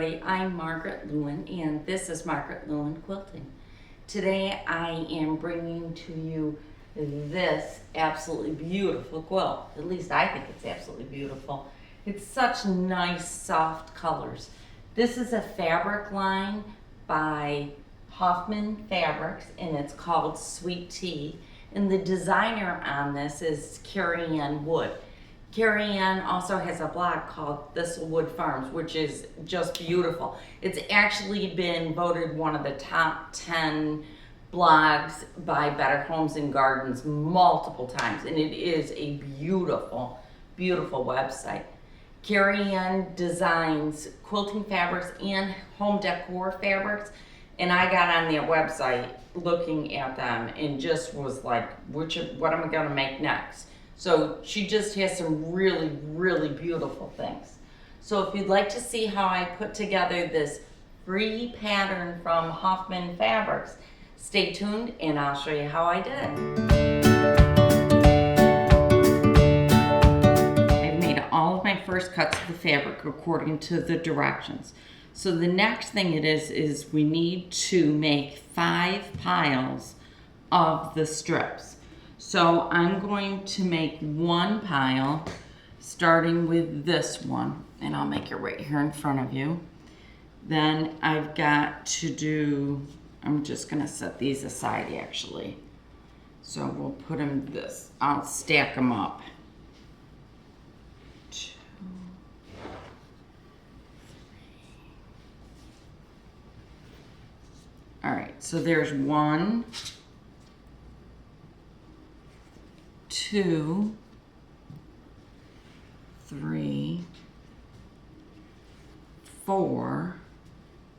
everybody, I'm Margaret Lewin and this is Margaret Lewin Quilting. Today I am bringing to you this absolutely beautiful quilt. At least I think it's absolutely beautiful. It's such nice soft colors. This is a fabric line by Hoffman Fabrics and it's called Sweet Tea. And the designer on this is Carrie Ann Wood. Carrie Ann also has a blog called Thistlewood Farms, which is just beautiful. It's actually been voted one of the top 10 blogs by Better Homes and Gardens multiple times, and it is a beautiful, beautiful website. Carrie Ann designs quilting fabrics and home decor fabrics, and I got on their website looking at them and just was like, what am I gonna make next? So she just has some really, really beautiful things. So if you'd like to see how I put together this free pattern from Hoffman Fabrics, stay tuned and I'll show you how I did it. I've made all of my first cuts of the fabric according to the directions. So the next thing it is we need to make 5 piles of the strips. So I'm going to make 1 pile, starting with this one, and I'll make it right here in front of you. Then I've got to do, I'm just gonna set these aside actually. So we'll put them this, I'll stack them up. 2, 3. All right, so there's 1, 2, 3, 4,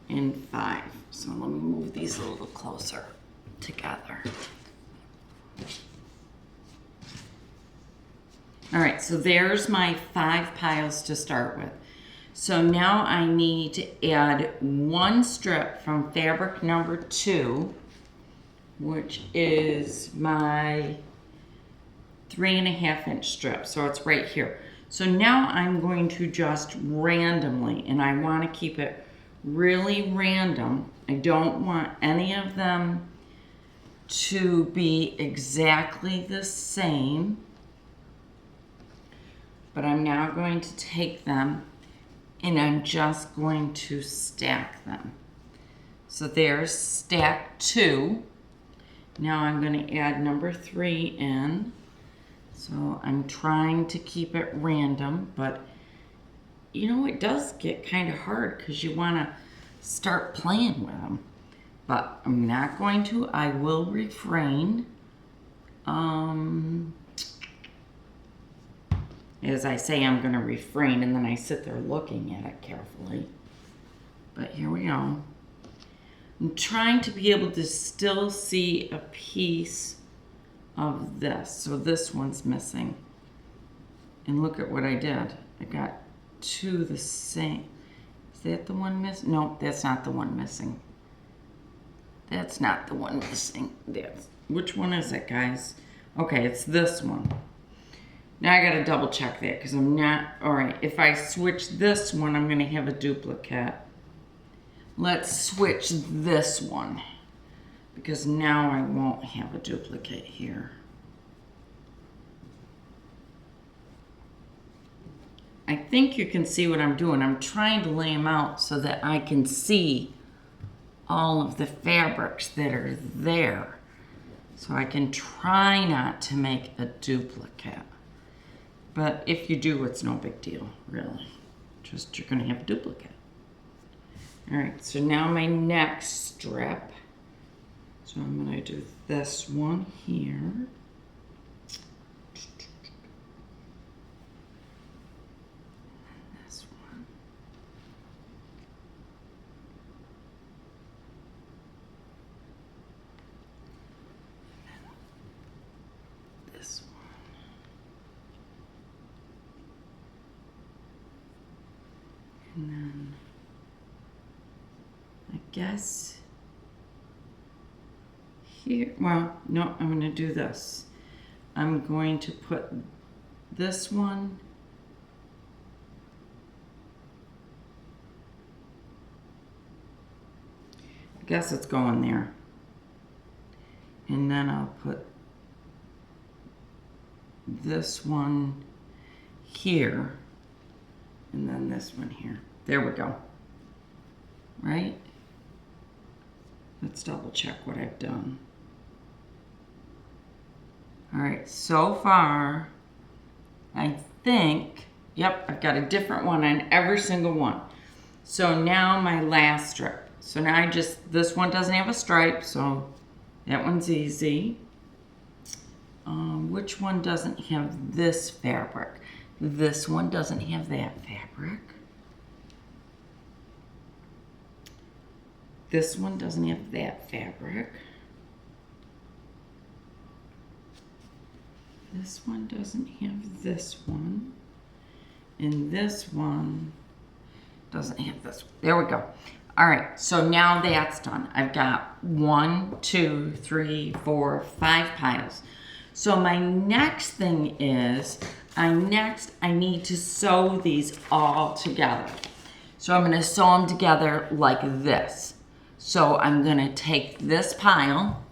and 5. So let me move these a little closer together. All right, so there's my 5 piles to start with. So now I need to add 1 strip from fabric number 2, which is my 3.5 inch strip, so it's right here. So now I'm going to just randomly, and I want to keep it really random. I don't want any of them to be exactly the same, but I'm now going to take them and I'm just going to stack them. So there's stack 2. Now I'm going to add number 3 in. So I'm trying to keep it random, but you know, it does get kind of hard because you want to start playing with them. But I'm not going to, I will refrain. As I say, I'm going to refrain and then I sit there looking at it carefully. But here we go. I'm trying to be able to still see a piece of this. So this one's missing. And look at what I did. I got 2 the same. Is that the one missing? No, that's not the one missing. That's not the one missing. Which one is it, guys? Okay, it's this one. Now I gotta double check that because I'm not, all right, if I switch this one, I'm gonna have a duplicate. Let's switch this one, because now I won't have a duplicate here. I think you can see what I'm doing. I'm trying to lay them out so that I can see all of the fabrics that are there. So I can try not to make a duplicate. But if you do, it's no big deal, really. Just you're gonna have a duplicate. All right, so now my next strip. So I'm going to do this one here. And this one. And this one. And then I guess here, well, no, I'm going to do this. I'm going to put this one guess it's going there. And then I'll put this one here, and then this one here. There we go. Right? Let's double check what I've done. All right, so far, I think, yep, I've got a different one on every single one. So now my last strip. So now this one doesn't have a stripe, so that one's easy. Which one doesn't have this fabric? This one doesn't have that fabric. This one doesn't have that fabric. This one doesn't have this one. And this one doesn't have this one. There we go. All right, so now that's done. I've got 1, 2, 3, 4, 5 piles. So my next thing is, I need to sew these all together. So I'm gonna sew them together like this. So I'm gonna take this pile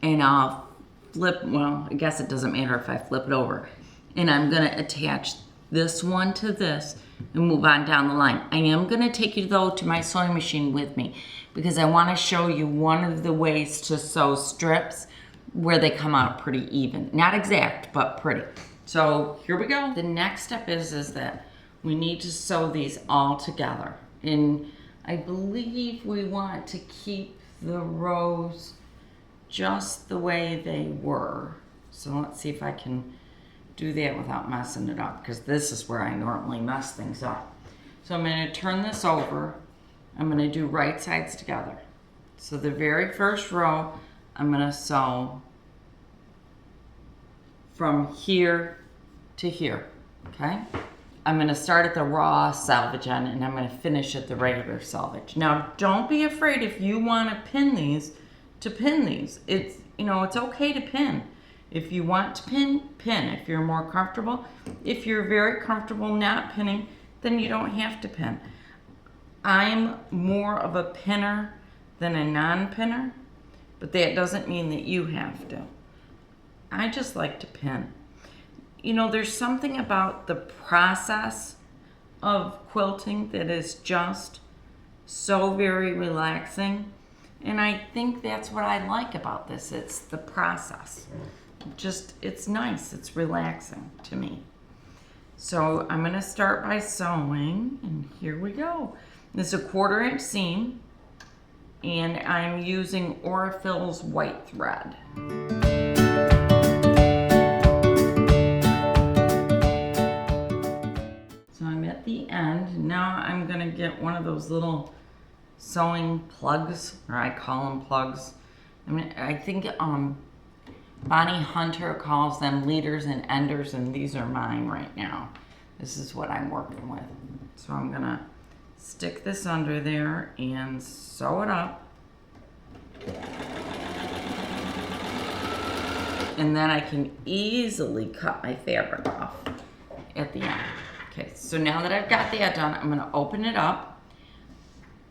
and I'll flip, well, I guess it doesn't matter if I flip it over. And I'm gonna attach this one to this and move on down the line. I am gonna take you though to my sewing machine with me because I wanna show you one of the ways to sew strips where they come out pretty even. Not exact, but pretty. So here we go. The next step is that we need to sew these all together. And I believe we want to keep the rows just the way they were. So let's see if I can do that without messing it up, because this is where I normally mess things up. So I'm going to turn this over. I'm going to do right sides together. So the very first row, I'm going to sew from here to here, okay? I'm going to start at the raw selvage end and I'm going to finish at the regular selvage. Now, don't be afraid if you want to pin these, to pin these. It's, you know, it's okay to pin. If you want to pin, pin. If you're more comfortable. If you're very comfortable not pinning, then you don't have to pin. I'm more of a pinner than a non-pinner, but that doesn't mean that you have to. I just like to pin. You know, there's something about the process of quilting that is just so very relaxing. And I think that's what I like about this. It's the process. Just, it's nice. It's relaxing to me. So I'm going to start by sewing, and here we go. This is a 1/4 inch seam, and I'm using Aurifil's white thread. So I'm at the end. Now I'm going to get one of those little sewing plugs, or I call them plugs. I mean, I think Bonnie Hunter calls them leaders and enders, and these are mine right now. This is what I'm working with. So I'm going to stick this under there and sew it up. And then I can easily cut my fabric off at the end. Okay, so now that I've got that done, I'm going to open it up.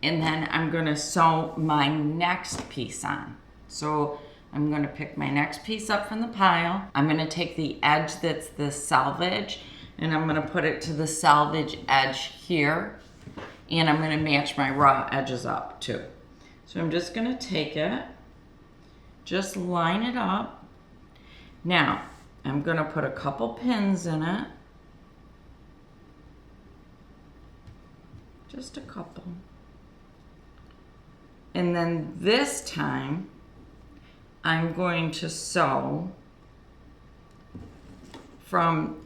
And then I'm going to sew my next piece on. So I'm going to pick my next piece up from the pile. I'm going to take the edge that's the selvage, and I'm going to put it to the selvage edge here. And I'm going to match my raw edges up too. So I'm just going to take it, just line it up. Now, I'm going to put a couple pins in it. Just a couple. And then this time, I'm going to sew from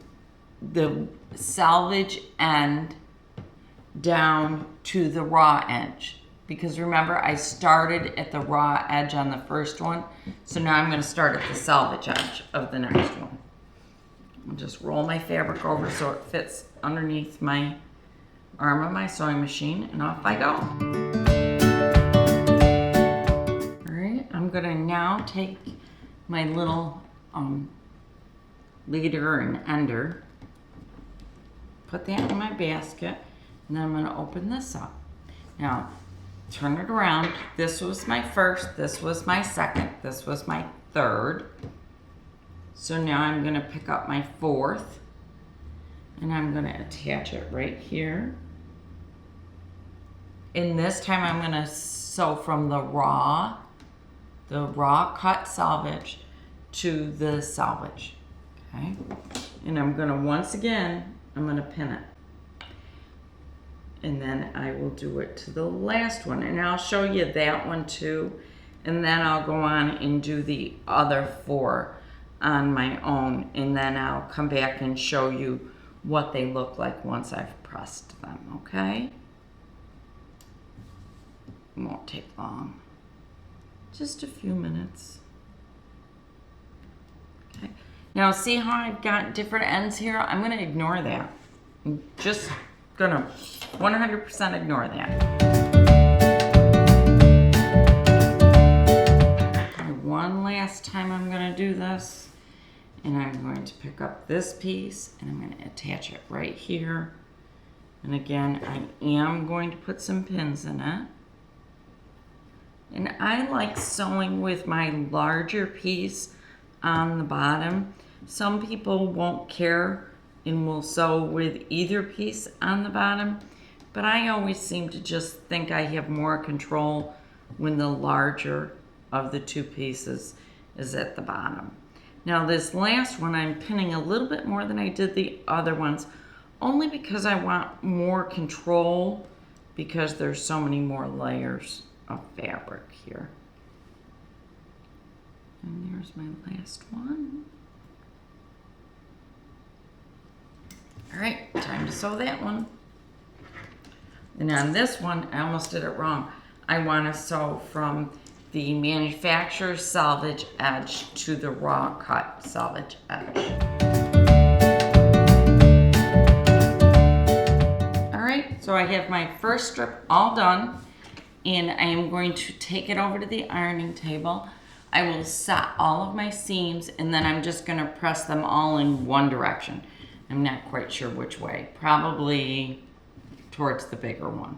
the selvage end down to the raw edge. Because remember, I started at the raw edge on the first one, so now I'm going to start at the selvage edge of the next one. I'll just roll my fabric over so it fits underneath my arm of my sewing machine, and off I go. I'm going to now take my little leader and ender, put that in my basket, and then I'm going to open this up. Now, turn it around. This was my first, this was my second, this was my third. So now I'm gonna pick up my fourth and I'm gonna attach it right here. And this time I'm gonna sew from the raw cut selvage to the selvage, okay? And I'm gonna, once again, I'm gonna pin it. And then I will do it to the last one. And I'll show you that one too. And then I'll go on and do the other 4 on my own. And then I'll come back and show you what they look like once I've pressed them, okay? It won't take long. Just a few minutes. Okay. Now see how I've got different ends here? I'm gonna ignore that. I'm just gonna 100% ignore that. And one last time I'm gonna do this, and I'm going to pick up this piece and I'm gonna attach it right here. And again, I am going to put some pins in it. And I like sewing with my larger piece on the bottom. Some people won't care and will sew with either piece on the bottom, but I always seem to just think I have more control when the larger of the 2 pieces is at the bottom. Now this last one I'm pinning a little bit more than I did the other ones, only because I want more control because there's so many more layers of fabric here. And there's my last one. All right, time to sew that one. And on this one, I almost did it wrong. I want to sew from the manufacturer's selvage edge to the raw cut selvage edge. All right, so I have my first strip all done, and I am going to take it over to the ironing table. I will set all of my seams, and then I'm just going to press them all in one direction. I'm not quite sure which way. Probably towards the bigger one,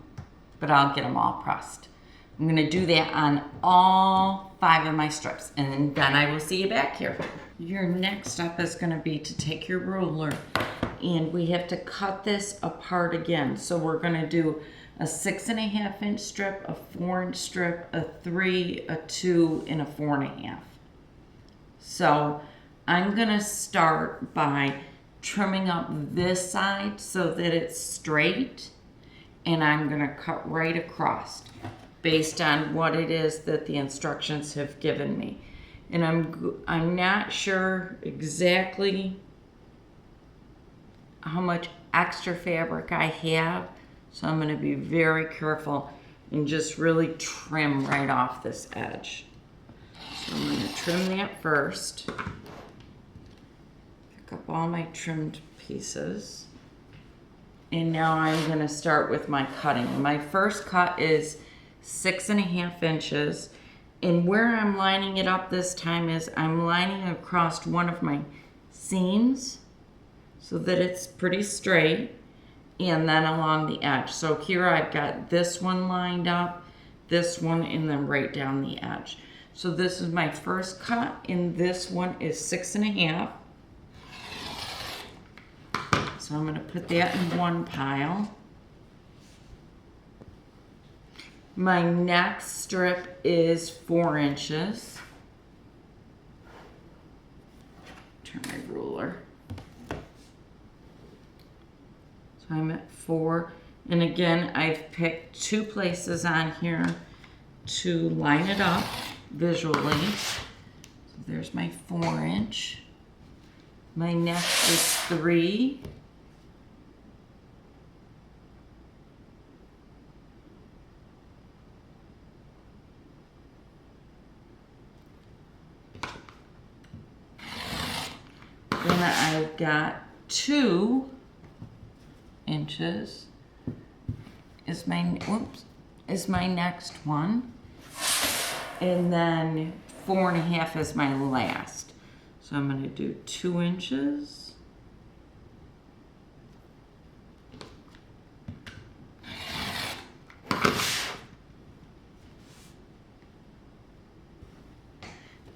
but I'll get them all pressed. I'm going to do that on all 5 of my strips, and then I will see you back here. Your next step is going to be to take your ruler, and we have to cut this apart again. So we're going to do a 6.5 inch strip, a 4 inch strip, a 3, a 2, and a 4.5. So I'm going to start by trimming up this side so that it's straight, and I'm going to cut right across based on what it is that the instructions have given me. And I'm not sure exactly how much extra fabric I have, so I'm going to be very careful and just really trim right off this edge. So I'm going to trim that first. Up all my trimmed pieces, and now I'm going to start with my cutting. My first cut is 6.5 inches, and where I'm lining it up this time is I'm lining across one of my seams so that it's pretty straight, and then along the edge. So here I've got this one lined up, this one, and then right down the edge. So this is my first cut, and this one is 6.5. So I'm going to put that in one pile. My next strip is 4 inches. Turn my ruler. So I'm at 4. And again, I've picked 2 places on here to line it up visually. So there's my 4 inch. My next is 3. Then I've got 2 inches is my next one, and then 4.5 is my last. So I'm going to do 2 inches.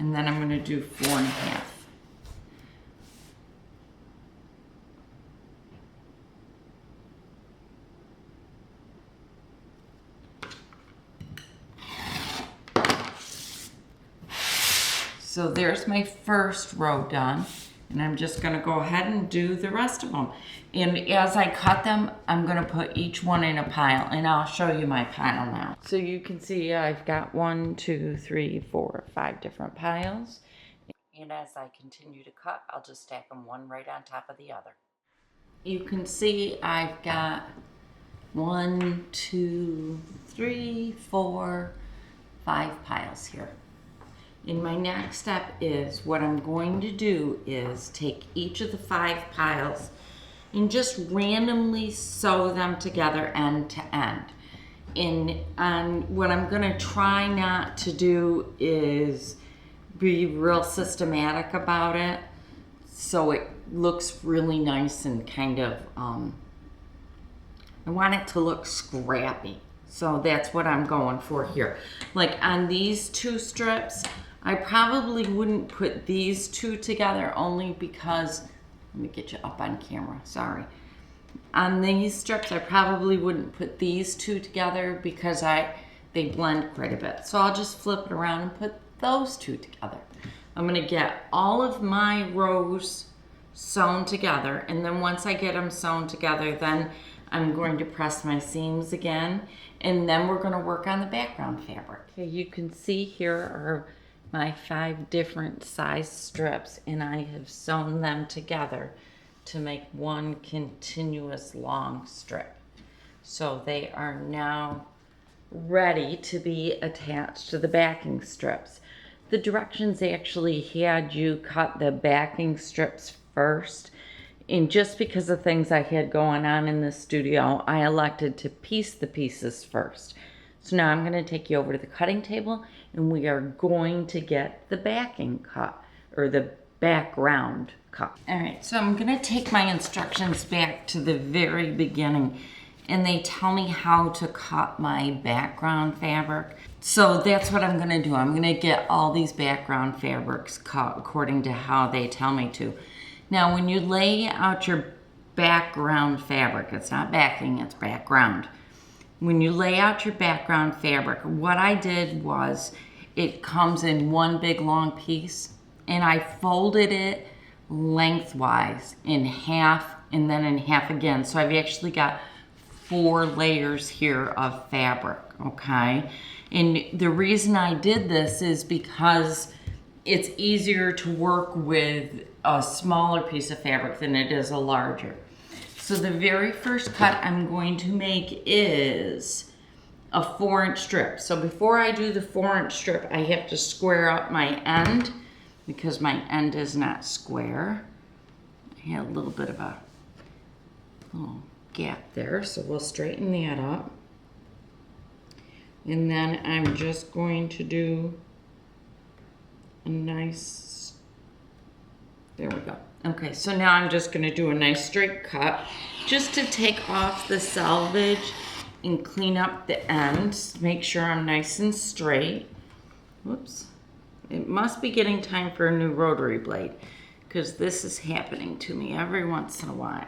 and then I'm going to do 4.5. So there's my first row done, and I'm just going to go ahead and do the rest of them. And as I cut them, I'm going to put each one in a pile, and I'll show you my pile now. So you can see I've got 1, 2, 3, 4, 5 different piles. And as I continue to cut, I'll just stack them one right on top of the other. You can see I've got 1, 2, 3, 4, 5 piles here. And my next step is, what I'm going to do is take each of the 5 piles and just randomly sew them together end to end. And what I'm going to try not to do is be real systematic about it, so it looks really nice and kind of, I want it to look scrappy. So that's what I'm going for here. Like on these 2 strips, I probably wouldn't put these 2 together, only because, let me get you up on camera, sorry. On these strips, I probably wouldn't put these 2 together because they blend quite a bit. So I'll just flip it around and put those 2 together. I'm gonna get all of my rows sewn together, and then once I get them sewn together, then I'm going to press my seams again, and then we're gonna work on the background fabric. Okay, you can see here are my 5 different size strips, and I have sewn them together to make one continuous long strip. So they are now ready to be attached to the backing strips. The directions actually had you cut the backing strips first, and just because of things I had going on in the studio, I elected to piece the pieces first. So now I'm going to take you over to the cutting table, and we are going to get the backing cut, or the background cut. All right, so I'm going to take my instructions back to the very beginning, and they tell me how to cut my background fabric. So that's what I'm going to do. I'm going to get all these background fabrics cut according to how they tell me to. Now, when you lay out your background fabric, it's not backing, it's background. When you lay out your background fabric, what I did was, it comes in one big long piece, and I folded it lengthwise in half and then in half again. So I've actually got 4 layers here of fabric, okay? And the reason I did this is because it's easier to work with a smaller piece of fabric than it is a larger. So the very first cut I'm going to make is a 4-inch strip. So before I do the 4-inch strip, I have to square up my end because my end is not square. I had a little bit of a little gap there, so we'll straighten that up. And then I'm just going to do a nice, there we go. Okay, so now I'm just going to do a nice straight cut just to take off the selvage and clean up the ends. Make sure I'm nice and straight. Whoops. It must be getting time for a new rotary blade, because this is happening to me every once in a while.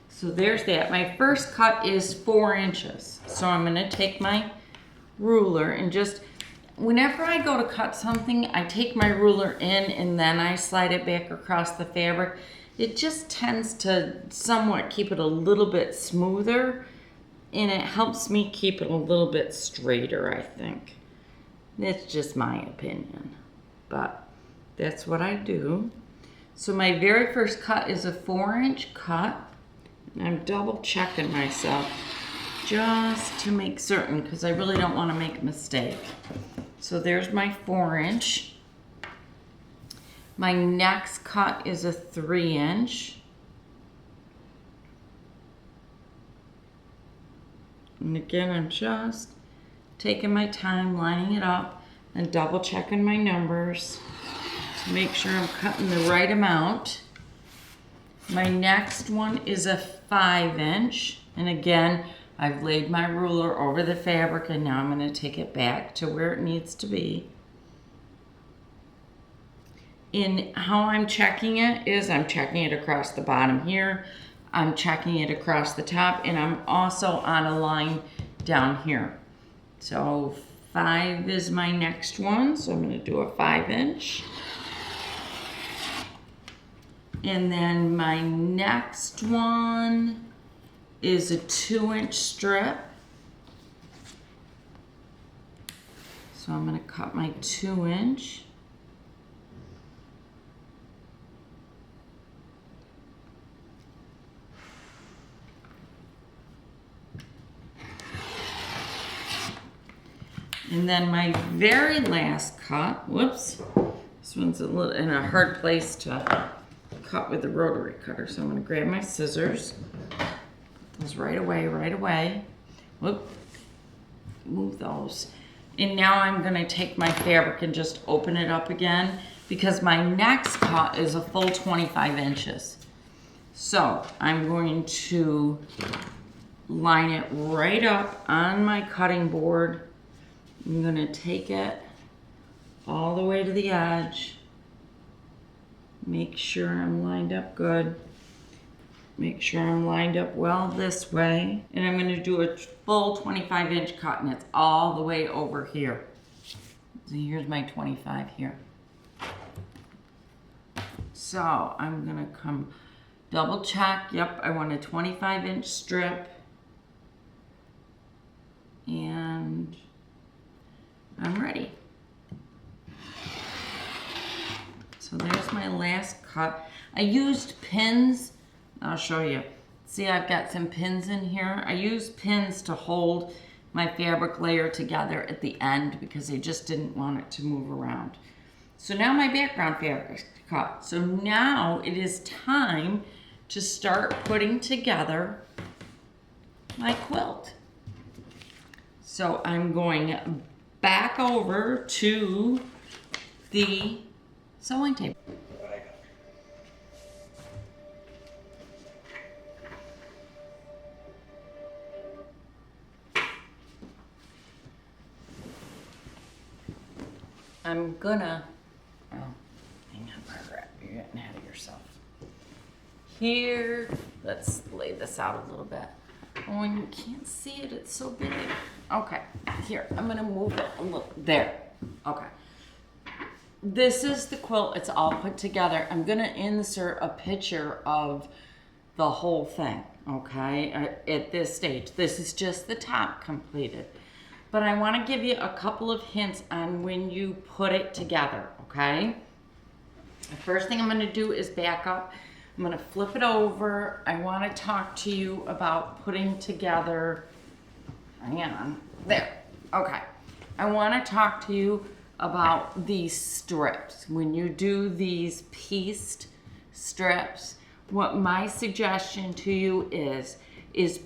So there's that. My first cut is 4 inches. So I'm going to take my ruler and just, whenever I go to cut something, I take my ruler in and then I slide it back across the fabric. It just tends to somewhat keep it a little bit smoother, and it helps me keep it a little bit straighter, I think. It's just my opinion, but that's what I do. So my very first cut is a 4-inch cut, and I'm double checking myself just to make certain, because I really don't want to make a mistake. So there's my 4-inch. My next cut is a 3-inch. And again, I'm just taking my time, lining it up, and double checking my numbers to make sure I'm cutting the right amount. My next one is a 5-inch. And again, I've laid my ruler over the fabric, and now I'm going to take it back to where it needs to be. In how I'm checking it is I'm checking it across the bottom here, I'm checking it across the top, and I'm also on a line down here. So 5 is my next one, so I'm going to do a 5-inch. And then my next one is a 2-inch strip. So I'm going to cut my 2-inch. And then my very last cut, whoops, this one's a little in a hard place to cut with the rotary cutter. So I'm going to grab my scissors, put those right away. Whoop, move those. And now I'm going to take my fabric and just open it up again because my next cut is a full 25 inches. So I'm going to line it right up on my cutting board. I'm going to take it all the way to the edge. Make sure I'm lined up good. Make sure I'm lined up well this way. And I'm going to do a full 25-inch cut, and it's all the way over here. So here's my 25 here. So I'm going to come double check. Yep, I want a 25-inch strip. And I'm ready. So there's my last cut. I used pins. I'll show you. See, I've got some pins in here. I used pins to hold my fabric layer together at the end because I just didn't want it to move around. So now my background fabric is cut. So now it is time to start putting together my quilt. So I'm going back over to the sewing table. I'm gonna, oh, hang on, Margaret, you're getting ahead of yourself. Here, let's lay this out a little bit. Oh, and you can't see it, it's so big. Okay, here, I'm gonna move it a little, there, okay. This is the quilt, it's all put together. I'm gonna insert a picture of the whole thing, okay, at this stage. This is just the top completed. But I wanna give you a couple of hints on when you put it together, okay? The first thing I'm gonna do is back up. I'm gonna flip it over. I wanna talk to you about putting together, hang on, there, okay. I wanna talk to you about these strips. When you do these pieced strips, what my suggestion to you is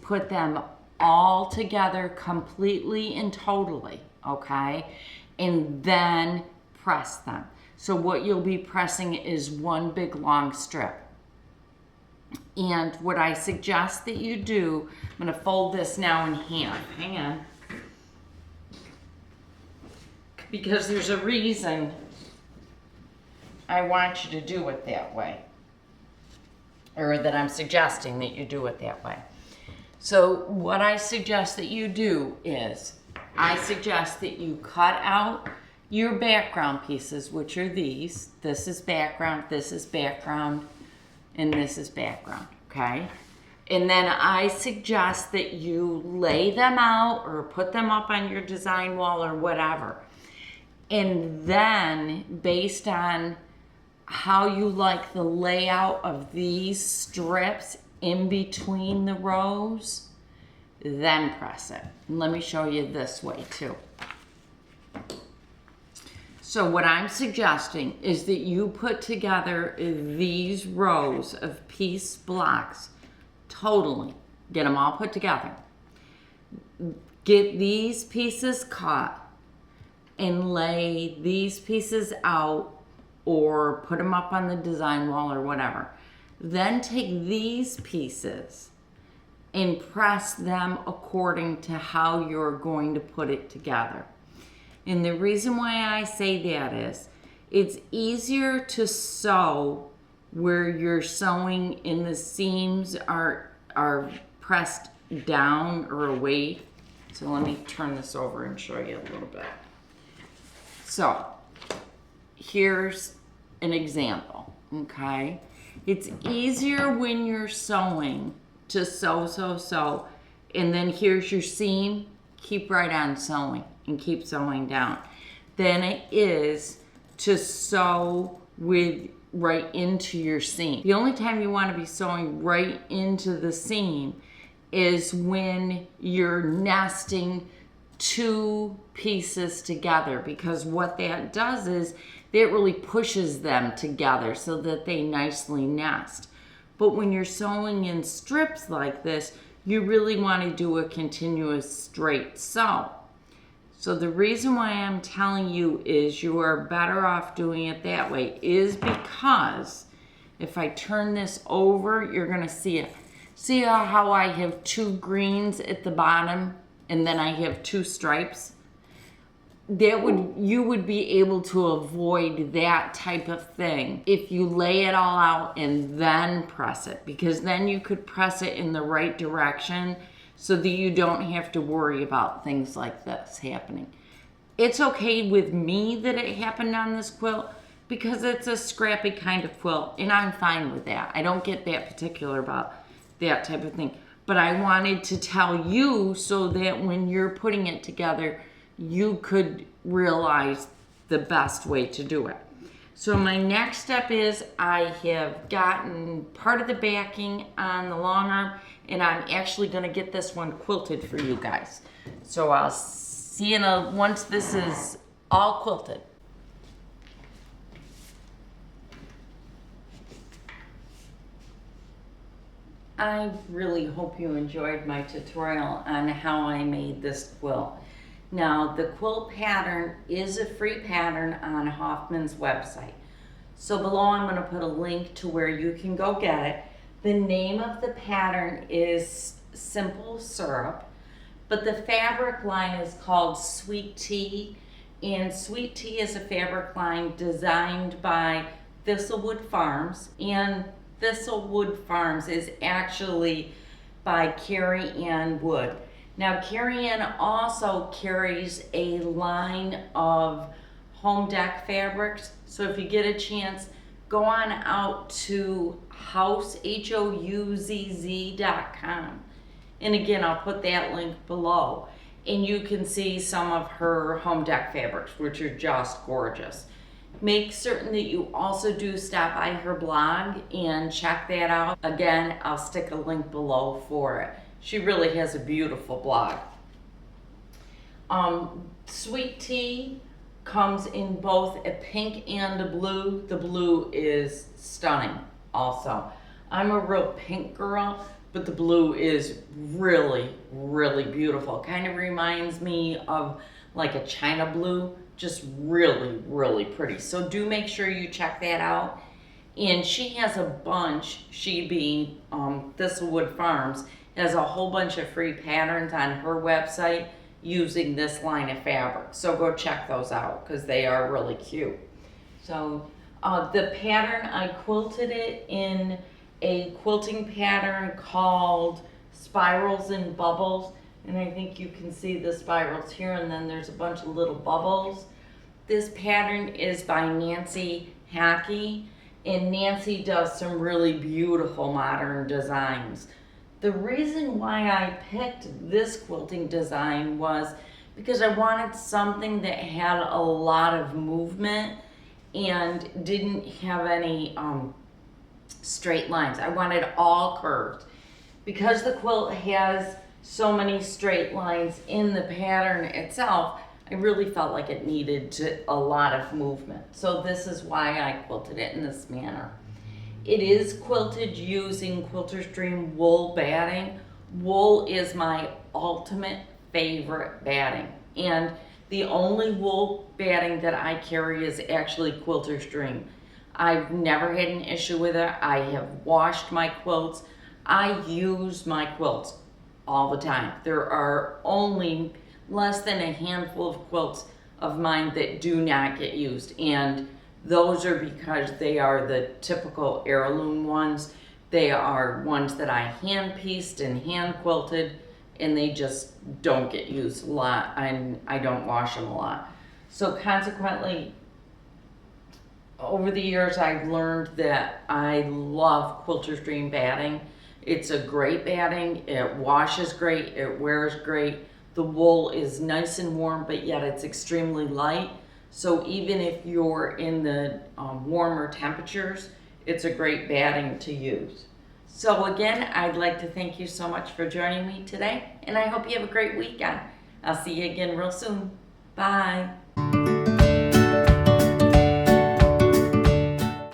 put them all together completely and totally, okay? And then press them. So what you'll be pressing is one big long strip. And what I suggest that you do, I'm gonna fold this now in half, hang on. Because there's a reason I want you to do it that way. Or that I'm suggesting that you do it that way. So what I suggest that you do is, I suggest that you cut out your background pieces, which are these. This is background, and this is background, okay? And then I suggest that you lay them out or put them up on your design wall or whatever. And then, based on how you like the layout of these strips in between the rows, then press it. And let me show you this way too. So what I'm suggesting is that you put together these rows of piece blocks totally. Get them all put together. Get these pieces cut and lay these pieces out or put them up on the design wall or whatever. Then take these pieces and press them according to how you're going to put it together. And the reason why I say that It's easier to sew where your sewing in the seams are pressed down or away. So let me turn this over and show you a little bit. So here's an example, okay? It's easier when you're sewing to sew, and then here's your seam, keep right on sewing and keep sewing down, than it is to sew with right into your seam. The only time you want to be sewing right into the seam is when you're nesting two pieces together, because what that does is it really pushes them together so that they nicely nest. But when you're sewing in strips like this, you really want to do a continuous straight sew. So the reason why I'm telling you is you are better off doing it that way is because if I turn this over, you're going to see it. See how I have two greens at the bottom and then I have two stripes? You would be able to avoid that type of thing if you lay it all out and then press it, because then you could press it in the right direction so that you don't have to worry about things like this happening. It's okay with me that it happened on this quilt because it's a scrappy kind of quilt and I'm fine with that. I don't get that particular about that type of thing. But I wanted to tell you so that when you're putting it together, you could realize the best way to do it. So my next step is I have gotten part of the backing on the long arm, and I'm actually going to get this one quilted for you guys. So I'll see you once this is all quilted. I really hope you enjoyed my tutorial on how I made this quilt. Now, the quilt pattern is a free pattern on Hoffman's website. So below I'm going to put a link to where you can go get it. The name of the pattern is Simple Syrup, but the fabric line is called Sweet Tea, and Sweet Tea is a fabric line designed by Thistlewood Farms, and Thistlewood Farms is actually by Carrie Ann Wood. Now, Carrie Ann also carries a line of home deck fabrics, so if you get a chance, go on out to houzz.com. And again, I'll put that link below. And you can see some of her home deck fabrics, which are just gorgeous. Make certain that you also do stop by her blog and check that out. Again, I'll stick a link below for it. She really has a beautiful blog. Sweet Tea comes in both a pink and a blue. The blue is stunning also. I'm a real pink girl, but the blue is really, really beautiful. Kind of reminds me of like a China blue, just really, really pretty. So do make sure you check that out. And she has a bunch, she being Thistlewood Farms, has a whole bunch of free patterns on her website using this line of fabric. So go check those out because they are really cute. So the pattern, I quilted it in a quilting pattern called Spirals and Bubbles. And I think you can see the spirals here, and then there's a bunch of little bubbles. This pattern is by Nancy Hackey, and Nancy does some really beautiful modern designs. The reason why I picked this quilting design was because I wanted something that had a lot of movement and didn't have any straight lines. I wanted all curved. Because the quilt has so many straight lines in the pattern itself, I really felt like it needed a lot of movement. So this is why I quilted it in this manner. It is quilted using Quilter's Dream wool batting. Wool is my ultimate favorite batting. And the only wool batting that I carry is actually Quilter's Dream. I've never had an issue with it. I have washed my quilts. I use my quilts all the time. There are only less than a handful of quilts of mine that do not get used, and Those are because they are the typical heirloom ones. They are ones that I hand pieced and hand quilted, and they just don't get used a lot, and I don't wash them a lot. So consequently, over the years I've learned that I love Quilter's Dream batting. It's a great batting, it washes great, it wears great. The wool is nice and warm, but yet it's extremely light. So even if you're in the warmer temperatures, it's a great batting to use. So again, I'd like to thank you so much for joining me today, and I hope you have a great weekend. I'll see you again real soon. Bye.